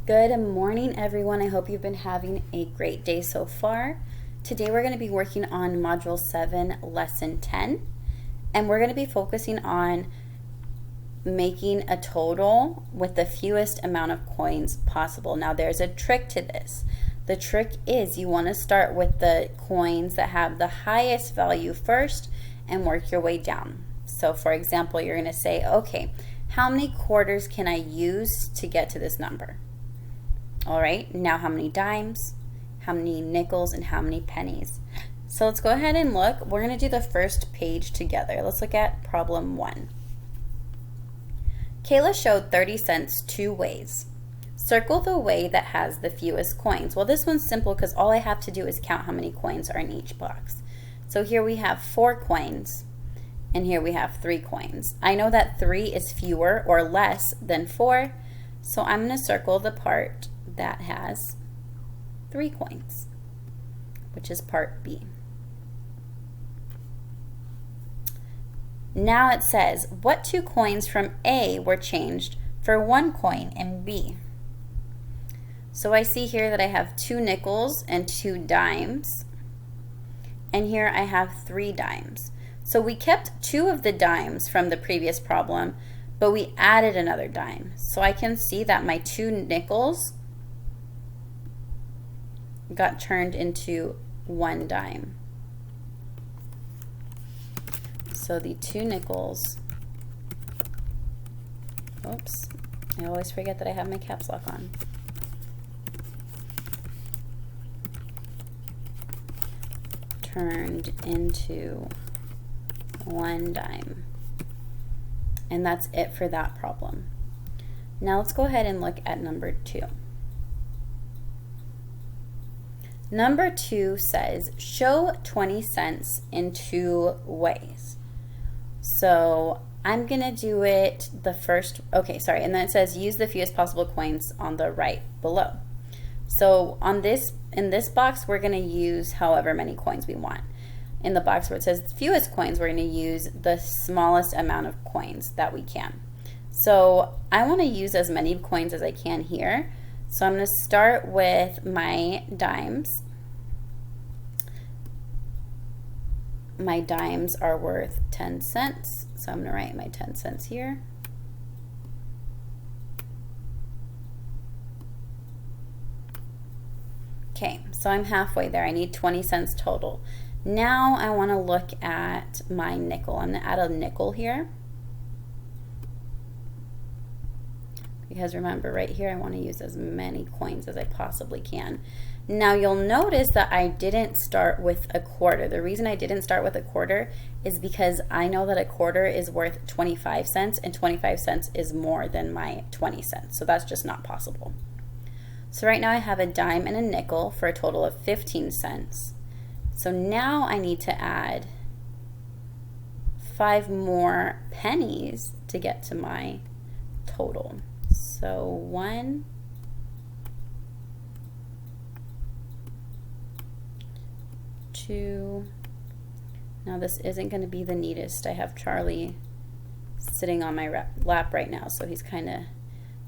Good morning, everyone. I hope you've been having a great day so far. Today we're going to be working on Module 7, Lesson 10, and we're going to be focusing on making a total with the fewest amount of coins possible. Now, there's a trick to this. The trick is you want to start with the coins that have the highest value first and work your way down. So, for example, you're going to say, okay, how many quarters can I use to get to this number? All right, now how many dimes, how many nickels, and how many pennies? So let's go ahead and look. We're going to do the first page together. Let's look at problem 1. Kayla showed 30 cents 2 ways. Circle the way that has the fewest coins. Well, this one's simple because all I have to do is count how many coins are in each box. So here we have 4 coins, and here we have 3 coins. I know that 3 is fewer or less than 4, so I'm going to circle the part that has 3 coins, which is part B. Now it says, what 2 coins from A were changed for 1 coin in B? So I see here that I have 2 nickels and 2 dimes, and here I have 3 dimes. So we kept 2 of the dimes from the previous problem, but we added another dime. So I can see that my 2 nickels got turned into 1 dime. So the 2 nickels, oops, I always forget that I have my caps lock on. Turned into 1 dime. And that's it for that problem. Now let's go ahead and look at number 2. Number 2 says, show 20 cents in 2 ways. So I'm going to do it the first, and then it says use the fewest possible coins on the right below. So in this box, we're going to use however many coins we want. In the box where it says fewest coins, we're going to use the smallest amount of coins that we can. So I want to use as many coins as I can here. So I'm going to start with my dimes. My dimes are worth 10 cents. So I'm going to write my 10 cents here. Okay, so I'm halfway there. I need 20 cents total. Now I want to look at my nickel. I'm going to add a nickel here. Because remember, right here, I want to use as many coins as I possibly can. Now you'll notice that I didn't start with a quarter. The reason I didn't start with a quarter is because I know that a quarter is worth 25 cents, and 25 cents is more than my 20 cents. So that's just not possible. So right now I have a dime and a nickel for a total of 15 cents. So now I need to add 5 more pennies to get to my total. So 1, 2, now this isn't going to be the neatest. I have Charlie sitting on my lap right now, so he's kind of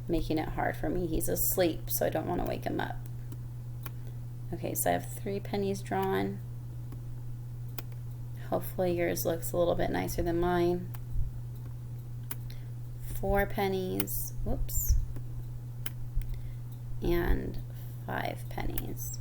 making it hard for me. He's asleep, so I don't want to wake him up. Okay, so I have 3 pennies drawn. Hopefully yours looks a little bit nicer than mine. 4 pennies, whoops, and 5 pennies.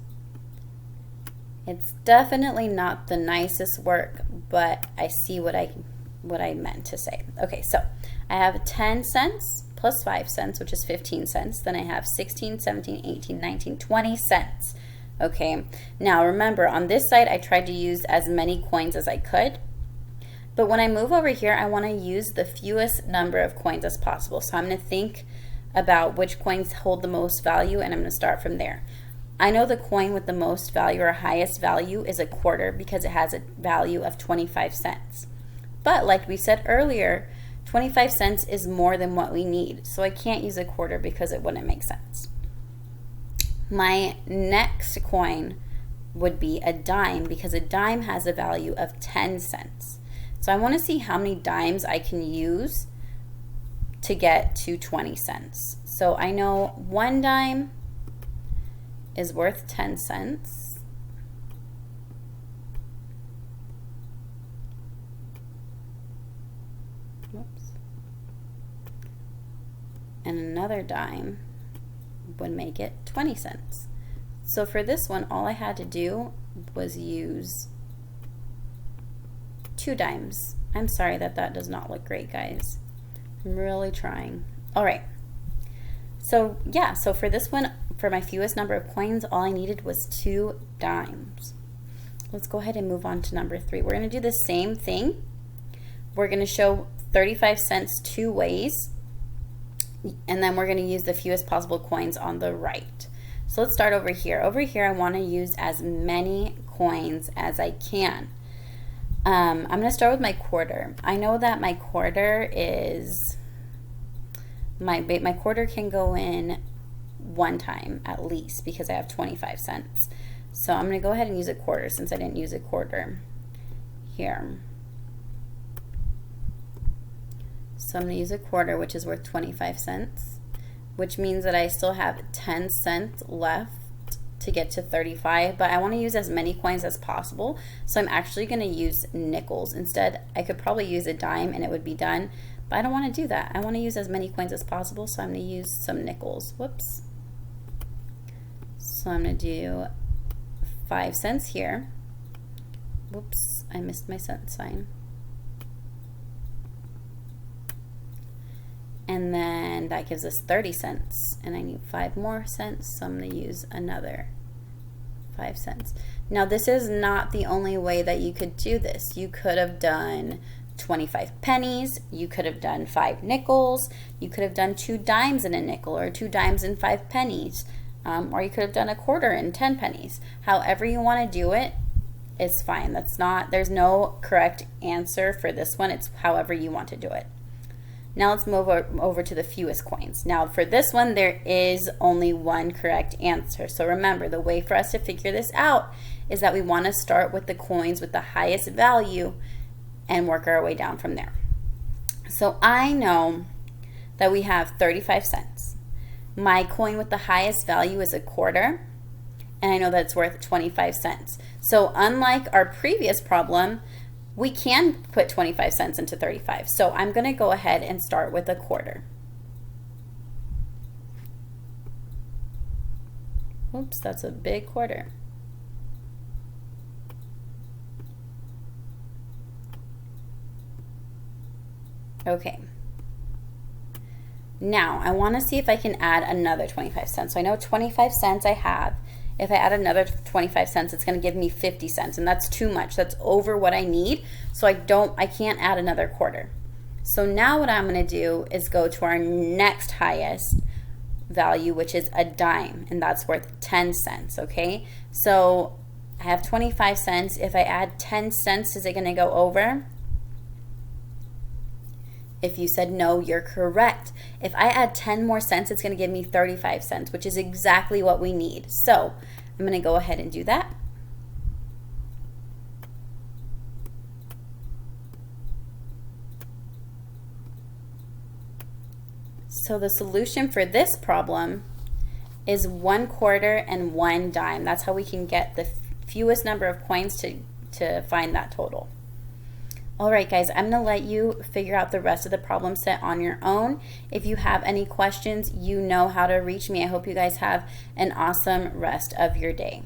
It's definitely not the nicest work, but I see what I meant to say. Okay, so I have 10 cents plus 5 cents, which is 15 cents. Then I have 16, 17, 18, 19, 20 cents. Okay, now remember, on this side, I tried to use as many coins as I could. But when I move over here, I want to use the fewest number of coins as possible. So I'm going to think about which coins hold the most value, and I'm going to start from there. I know the coin with the most value or highest value is a quarter because it has a value of 25 cents. But like we said earlier, 25 cents is more than what we need. So I can't use a quarter because it wouldn't make sense. My next coin would be a dime because a dime has a value of 10 cents. So I want to see how many dimes I can use to get to 20 cents. So I know 1 dime is worth 10 cents. Whoops. And another dime would make it 20 cents. So for this one, all I had to do was use 2 dimes. I'm sorry that does not look great, guys. I'm really trying. All right. So yeah, so for this one, for my fewest number of coins, all I needed was 2 dimes. Let's go ahead and move on to number 3. We're going to do the same thing. We're going to show 35 cents 2 ways, and then we're going to use the fewest possible coins on the right. So let's start over here. Over here, I want to use as many coins as I can. I'm going to start with my quarter. I know that my quarter is, my quarter can go in 1 time at least because I have 25 cents. So I'm going to go ahead and use a quarter since I didn't use a quarter here. So I'm going to use a quarter, which is worth 25 cents, which means that I still have 10 cents left to get to 35, but I want to use as many coins as possible. So I'm actually going to use nickels instead. I could probably use a dime and it would be done, but I don't want to do that. I want to use as many coins as possible, so I'm going to use some nickels. Whoops. So I'm going to do 5 cents here. Whoops, I missed my cent sign. And then that gives us 30 cents, and I need 5 more cents, so I'm going to use another 5 cents. Now this is not the only way that you could do this. You could have done 25 pennies, you could have done 5 nickels, you could have done 2 dimes and a nickel, or 2 dimes and 5 pennies, or you could have done a quarter and 10 pennies. However you want to do it, it's fine. There's no correct answer for this one. It's however you want to do it. Now let's move over to the fewest coins. Now for this one, there is only one correct answer. So remember, the way for us to figure this out is that we want to start with the coins with the highest value and work our way down from there. So I know that we have 35 cents. My coin with the highest value is a quarter, and I know that it's worth 25 cents. So unlike our previous problem, we can put 25 cents into 35. So I'm going to go ahead and start with a quarter. Oops, that's a big quarter. Okay. Now I want to see if I can add another 25 cents. So I know 25 cents I have. If I add another 25 cents, it's going to give me 50 cents, and that's too much. That's over what I need, so I can't add another quarter. So now what I'm going to do is go to our next highest value, which is a dime, and that's worth 10 cents, okay? So I have 25 cents. If I add 10 cents, is it going to go over? If you said no, you're correct. If I add 10 more cents, it's going to give me 35 cents, which is exactly what we need. So I'm going to go ahead and do that. So the solution for this problem is 1 quarter and 1 dime. That's how we can get the fewest number of coins to find that total. All right, guys, I'm going to let you figure out the rest of the problem set on your own. If you have any questions, you know how to reach me. I hope you guys have an awesome rest of your day.